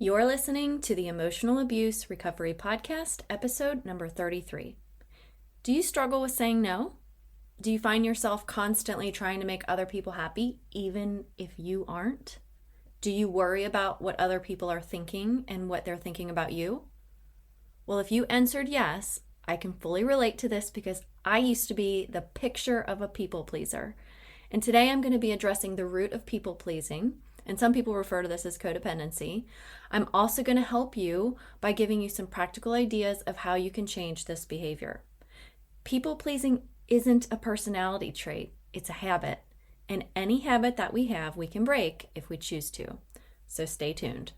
You're listening to the Emotional Abuse Recovery Podcast, episode number 33. Do you struggle with saying no? Do you find yourself constantly trying to make other people happy, even if you aren't? Do you worry about what other people are thinking and what they're thinking about you? Well, if you answered yes, I can fully relate to this because I used to be the picture of a people pleaser. And today I'm going to be addressing the root of people pleasing, and some people refer to this as codependency. I'm also going to help you by giving you some practical ideas of how you can change this behavior. People pleasing isn't a personality trait, it's a habit. And any habit that we have, we can break if we choose to. So stay tuned.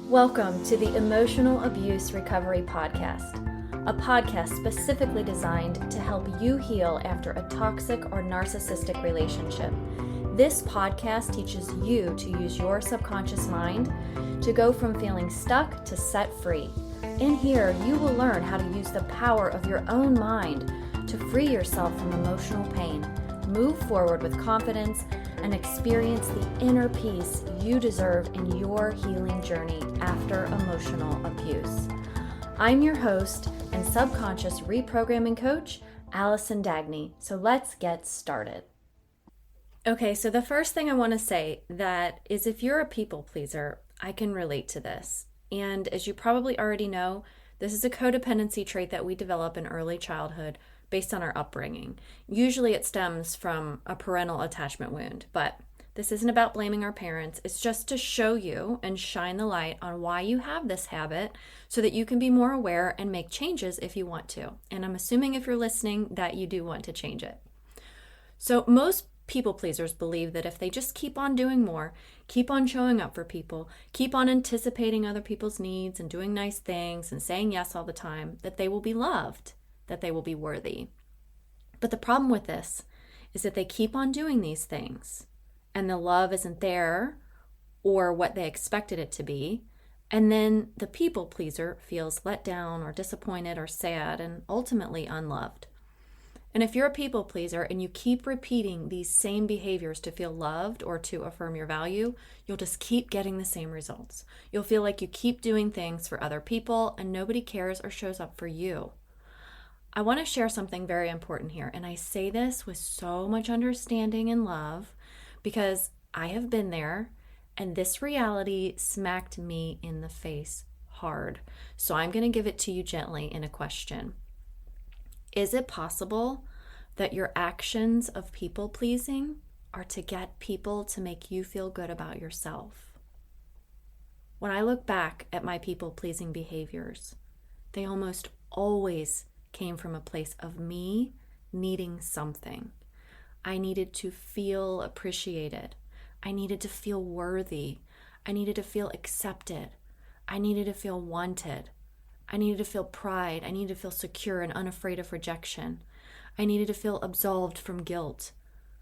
Welcome to the Emotional Abuse Recovery Podcast, a podcast specifically designed to help you heal after a toxic or narcissistic relationship. This podcast teaches you to use your subconscious mind to go from feeling stuck to set free. In here, you will learn how to use the power of your own mind to free yourself from emotional pain, move forward with confidence, and experience the inner peace you deserve in your healing journey after emotional abuse. I'm your host and subconscious reprogramming coach, Allison Dagny. So let's get started. Okay, so the first thing I want to say that is if you're a people pleaser, I can relate to this. And as you probably already know, this is a codependency trait that we develop in early childhood based on our upbringing. Usually it stems from a parental attachment wound, but this isn't about blaming our parents. It's just to show you and shine the light on why you have this habit so that you can be more aware and make changes if you want to. And I'm assuming if you're listening that you do want to change it. So most people pleasers believe that if they just keep on doing more, keep on showing up for people, keep on anticipating other people's needs and doing nice things and saying yes all the time, that they will be loved, that they will be worthy. But the problem with this is that they keep on doing these things and the love isn't there or what they expected it to be. And then the people pleaser feels let down or disappointed or sad and ultimately unloved. And if you're a people pleaser and you keep repeating these same behaviors to feel loved or to affirm your value, you'll just keep getting the same results. You'll feel like you keep doing things for other people and nobody cares or shows up for you. I want to share something very important here, and I say this with so much understanding and love because I have been there and this reality smacked me in the face hard. So I'm going to give it to you gently in a question. Is it possible that your actions of people pleasing are to get people to make you feel good about yourself? When I look back at my people pleasing behaviors, they almost always came from a place of me needing something. I needed to feel appreciated. I needed to feel worthy. I needed to feel accepted. I needed to feel wanted. I needed to feel pride. I needed to feel secure and unafraid of rejection. I needed to feel absolved from guilt.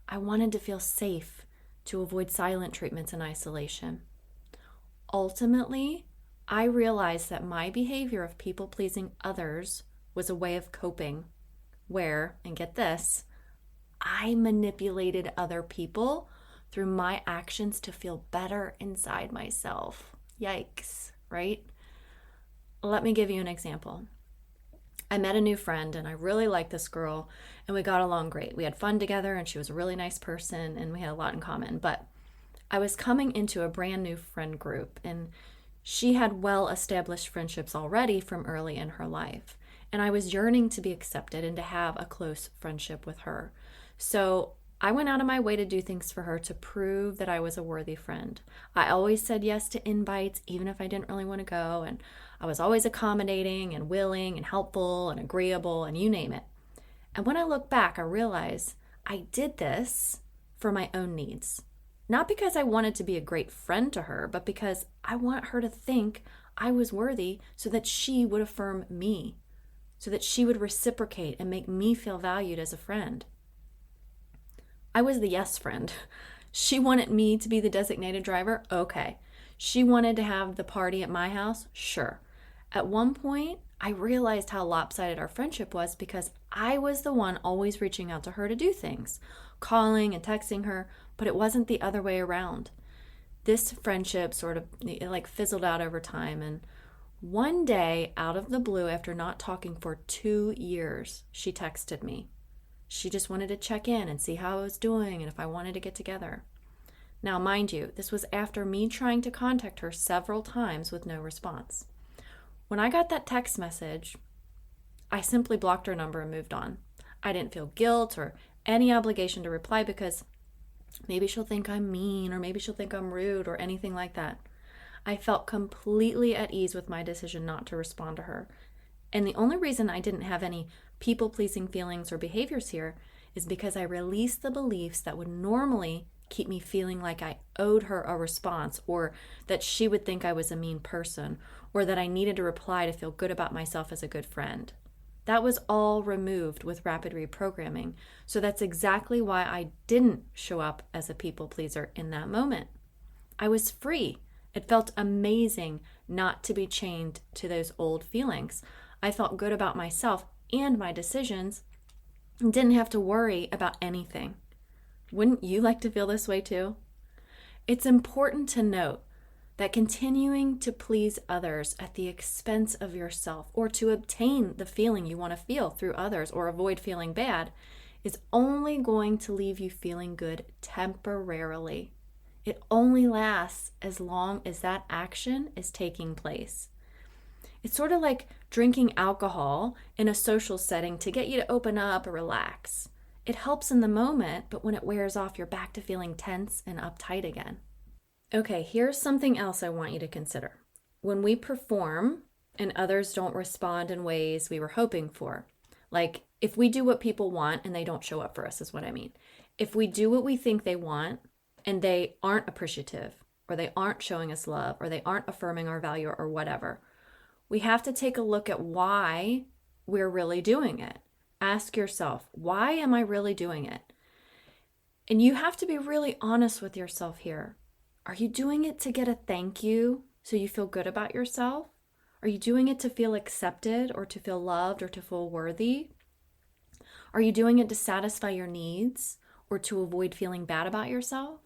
I wanted to feel safe to avoid silent treatments and isolation. Ultimately, I realized that my behavior of people-pleasing others was a way of coping where, and get this, I manipulated other people through my actions to feel better inside myself. Yikes, right? Let me give you an example. I met a new friend and I really liked this girl and we got along great. We had fun together and she was a really nice person and we had a lot in common. But I was coming into a brand new friend group and she had well-established friendships already from early in her life. And I was yearning to be accepted and to have a close friendship with her. So I went out of my way to do things for her to prove that I was a worthy friend. I always said yes to invites, even if I didn't really want to go. And I was always accommodating and willing and helpful and agreeable and you name it. And when I look back, I realize I did this for my own needs. Not because I wanted to be a great friend to her, but because I want her to think I was worthy so that she would affirm me, so that she would reciprocate and make me feel valued as a friend. I was the yes friend. She wanted me to be the designated driver? Okay. She wanted to have the party at my house? Sure. At one point, I realized how lopsided our friendship was because I was the one always reaching out to her to do things, calling and texting her, but it wasn't the other way around. This friendship sort of like fizzled out over time. And one day, out of the blue, after not talking for 2 years, she texted me. She just wanted to check in and see how I was doing and if I wanted to get together. Now, mind you, this was after me trying to contact her several times with no response. When I got that text message, I simply blocked her number and moved on. I didn't feel guilt or any obligation to reply because maybe she'll think I'm mean or maybe she'll think I'm rude or anything like that. I felt completely at ease with my decision not to respond to her. And the only reason I didn't have any people-pleasing feelings or behaviors here is because I released the beliefs that would normally keep me feeling like I owed her a response, or that she would think I was a mean person, or that I needed to reply to feel good about myself as a good friend. That was all removed with rapid reprogramming. So that's exactly why I didn't show up as a people pleaser in that moment. I was free. It felt amazing not to be chained to those old feelings. I felt good about myself and my decisions and didn't have to worry about anything. Wouldn't you like to feel this way too? It's important to note that continuing to please others at the expense of yourself, or to obtain the feeling you want to feel through others or avoid feeling bad, is only going to leave you feeling good temporarily. It only lasts as long as that action is taking place. It's sort of like drinking alcohol in a social setting to get you to open up or relax. It helps in the moment, but when it wears off, you're back to feeling tense and uptight again. Okay, here's something else I want you to consider. When we perform and others don't respond in ways we were hoping for, like if we do what people want and they don't show up for us is what I mean. If we do what we think they want and they aren't appreciative, or they aren't showing us love, or they aren't affirming our value or whatever, we have to take a look at why we're really doing it. Ask yourself, why am I really doing it? And you have to be really honest with yourself here. Are you doing it to get a thank you so you feel good about yourself? Are you doing it to feel accepted or to feel loved or to feel worthy? Are you doing it to satisfy your needs or to avoid feeling bad about yourself?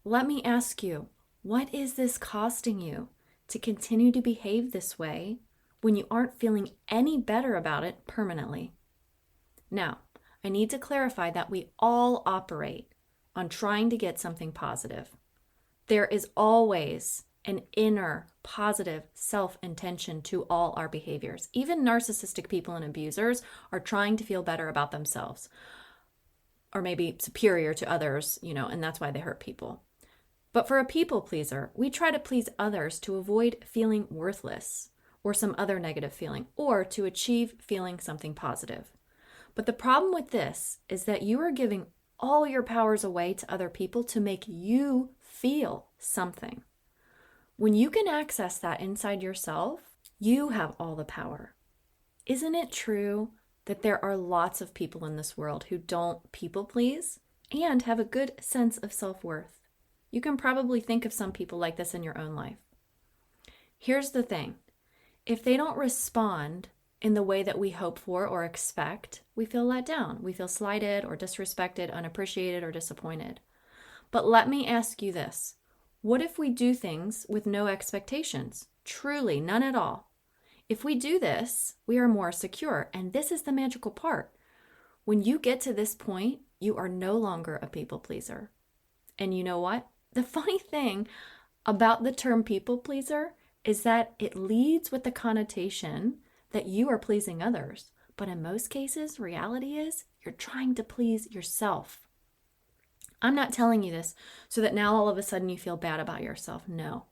Let me ask you, what is this costing you to continue to behave this way when you aren't feeling any better about it permanently? Now, I need to clarify that we all operate on trying to get something positive. There is always an inner positive self-intention to all our behaviors. Even narcissistic people and abusers are trying to feel better about themselves, or maybe superior to others, and that's why they hurt people. But for a people pleaser, we try to please others to avoid feeling worthless or some other negative feeling, or to achieve feeling something positive. But the problem with this is that you are giving all your powers away to other people to make you feel something. When you can access that inside yourself, you have all the power. Isn't it true that there are lots of people in this world who don't people please and have a good sense of self-worth? You can probably think of some people like this in your own life. Here's the thing. If they don't respond in the way that we hope for or expect, we feel let down. We feel slighted or disrespected, unappreciated, or disappointed. But let me ask you this. What if we do things with no expectations? Truly, none at all. If we do this, we are more secure. And this is the magical part. When you get to this point, you are no longer a people pleaser. And you know what? The funny thing about the term people pleaser is that it leads with the connotation that you are pleasing others. But in most cases, reality is you're trying to please yourself. I'm not telling you this so that now all of a sudden you feel bad about yourself. No,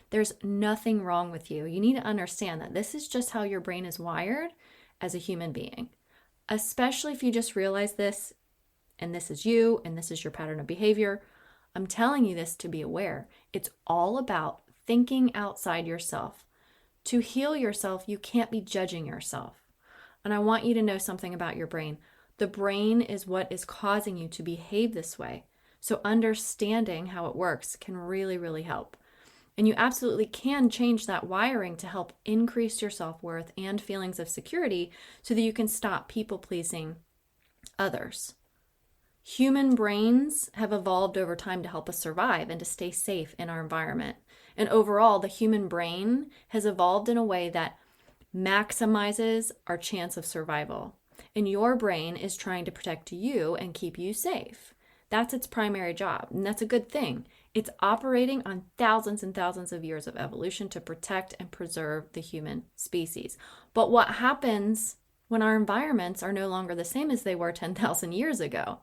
there's nothing wrong with you. You need to understand that this is just how your brain is wired as a human being, especially if you just realize this, and this is you, and this is your pattern of behavior. I'm telling you this to be aware. It's all about thinking outside yourself. To heal yourself, you can't be judging yourself. And I want you to know something about your brain. The brain is what is causing you to behave this way. So understanding how it works can really, really help. And you absolutely can change that wiring to help increase your self-worth and feelings of security so that you can stop people-pleasing others. Human brains have evolved over time to help us survive and to stay safe in our environment. And overall, the human brain has evolved in a way that maximizes our chance of survival. And your brain is trying to protect you and keep you safe. That's its primary job, and that's a good thing. It's operating on thousands and thousands of years of evolution to protect and preserve the human species. But what happens when our environments are no longer the same as they were 10,000 years ago?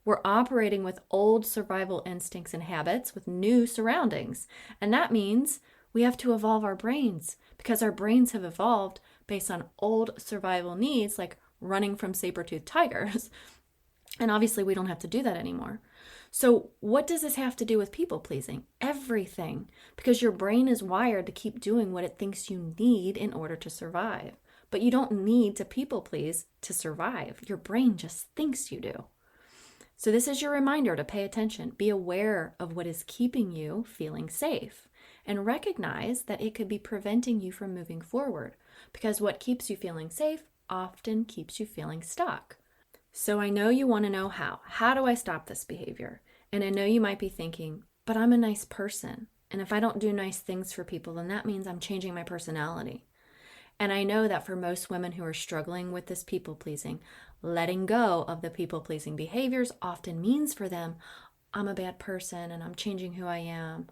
We're operating with old survival instincts and habits with new surroundings. And that means we have to evolve our brains because our brains have evolved based on old survival needs like running from saber-toothed tigers. And obviously we don't have to do that anymore. So what does this have to do with people pleasing? Everything. Because your brain is wired to keep doing what it thinks you need in order to survive. But you don't need to people please to survive. Your brain just thinks you do. So this is your reminder to pay attention. Be aware of what is keeping you feeling safe and recognize that it could be preventing you from moving forward, because what keeps you feeling safe often keeps you feeling stuck. So I know you want to know how. How do I stop this behavior? And I know you might be thinking, but I'm a nice person. And if I don't do nice things for people, then that means I'm changing my personality. And I know that for most women who are struggling with this people pleasing, letting go of the people pleasing behaviors often means for them, I'm a bad person and I'm changing who I am.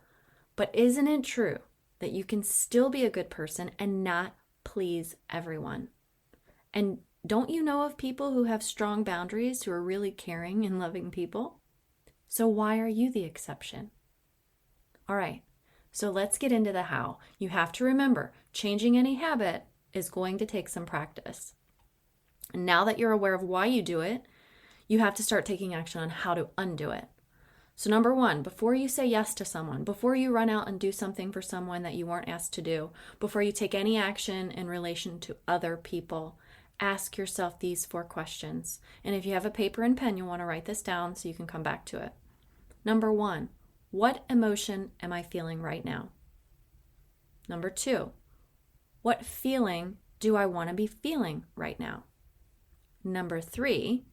But isn't it true that you can still be a good person and not please everyone? And don't you know of people who have strong boundaries, who are really caring and loving people? So why are you the exception? All right, so let's get into the how. You have to remember, changing any habit is going to take some practice. And now that you're aware of why you do it, you have to start taking action on how to undo it. So number one, before you say yes to someone, before you run out and do something for someone that you weren't asked to do, before you take any action in relation to other people, ask yourself these 4 questions. And if you have a paper and pen, you'll want to write this down so you can come back to it. Number 1, what emotion am I feeling right now? Number 2, what feeling do I want to be feeling right now? Number 3,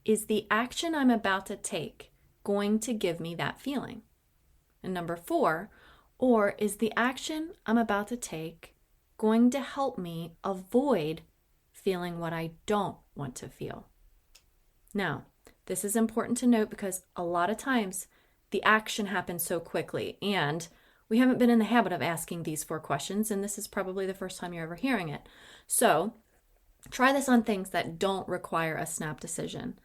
is the action I'm about to take going to give me that feeling? And number 4, or is the action I'm about to take going to help me avoid feeling what I don't want to feel? Now, this is important to note because a lot of times the action happens so quickly and we haven't been in the habit of asking these 4 questions, and this is probably the first time you're ever hearing it. So try this on things that don't require a snap decision.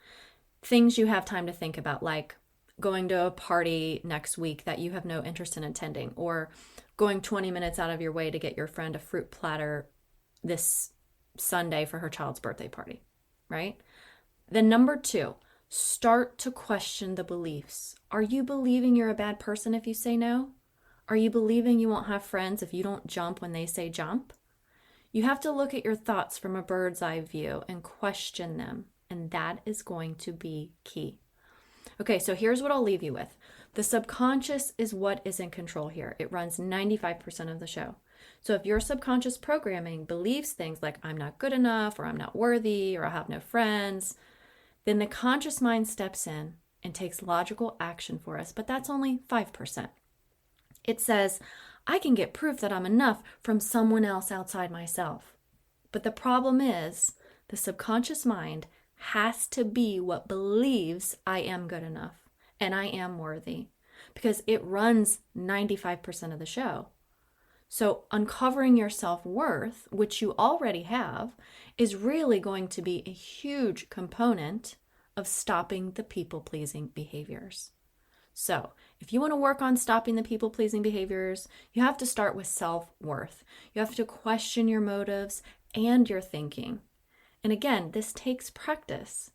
Things you have time to think about, like going to a party next week that you have no interest in attending, or going 20 minutes out of your way to get your friend a fruit platter this Sunday for her child's birthday party, right? Then number 2, start to question the beliefs. Are you believing you're a bad person if you say no? Are you believing you won't have friends if you don't jump when they say jump? You have to look at your thoughts from a bird's eye view and question them, and that is going to be key. Okay, so here's what I'll leave you with. The subconscious is what is in control here. It runs 95% of the show. So if your subconscious programming believes things like I'm not good enough, or I'm not worthy, or I have no friends, then the conscious mind steps in and takes logical action for us, but that's only 5%. It says, I can get proof that I'm enough from someone else outside myself. But the problem is, the subconscious mind has to be what believes I am good enough and I am worthy, because it runs 95% of the show. So uncovering your self-worth, which you already have, is really going to be a huge component of stopping the people-pleasing behaviors. So if you want to work on stopping the people-pleasing behaviors, you have to start with self-worth. You have to question your motives and your thinking. And again, this takes practice.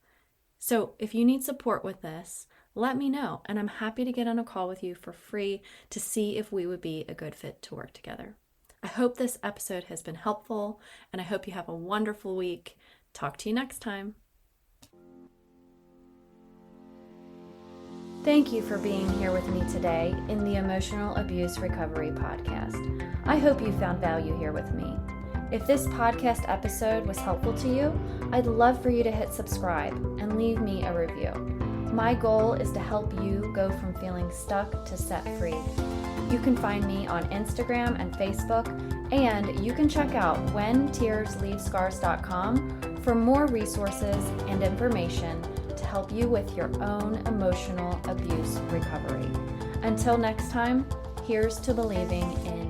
So if you need support with this, let me know, and I'm happy to get on a call with you for free to see if we would be a good fit to work together. I hope this episode has been helpful, and I hope you have a wonderful week. Talk to you next time. Thank you for being here with me today in the Emotional Abuse Recovery Podcast. I hope you found value here with me. If this podcast episode was helpful to you, I'd love for you to hit subscribe and leave me a review. My goal is to help you go from feeling stuck to set free. You can find me on Instagram and Facebook, and you can check out whentearsleavescars.com for more resources and information to help you with your own emotional abuse recovery. Until next time, here's to believing in